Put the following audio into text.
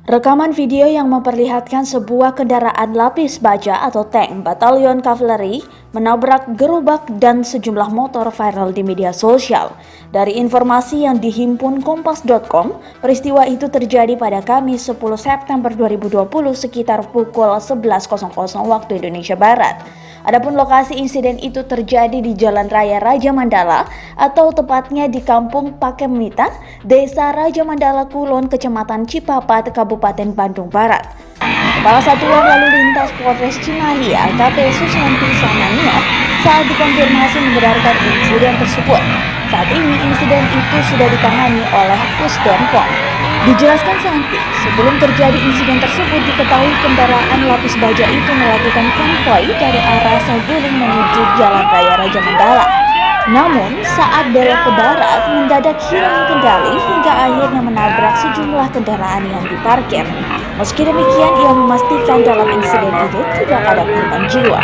Rekaman video yang memperlihatkan sebuah kendaraan lapis baja atau tank Batalion Kavaleri menabrak gerobak dan sejumlah motor viral di media sosial. Dari informasi yang dihimpun kompas.com, peristiwa itu terjadi pada Kamis 10 September 2020 sekitar pukul 11.00 waktu Indonesia Barat. Adapun lokasi insiden itu terjadi di Jalan Raya Raja Mandala atau tepatnya di Kampung Pakemitan, Desa Raja Mandala Kulon, Kecamatan Cipapat, Kabupaten Bandung Barat. Kepala Satuan Lalu Lintas Polres Cimahi AKP Susanti Samania saat dikonfirmasi membenarkan insiden tersebut. Saat ini insiden itu sudah ditangani oleh Pusdenpom. Dijelaskan Santi, sebelum terjadi insiden tersebut diketahui kendaraan lapis baja itu melakukan konvoi dari arah Saguling menuju Jalan Raya Raja Mandala. Namun, saat belok ke barat, mendadak hilang kendali hingga akhirnya menabrak sejumlah kendaraan yang diparkir. Meski demikian, ia memastikan dalam insiden itu tidak ada korban jiwa.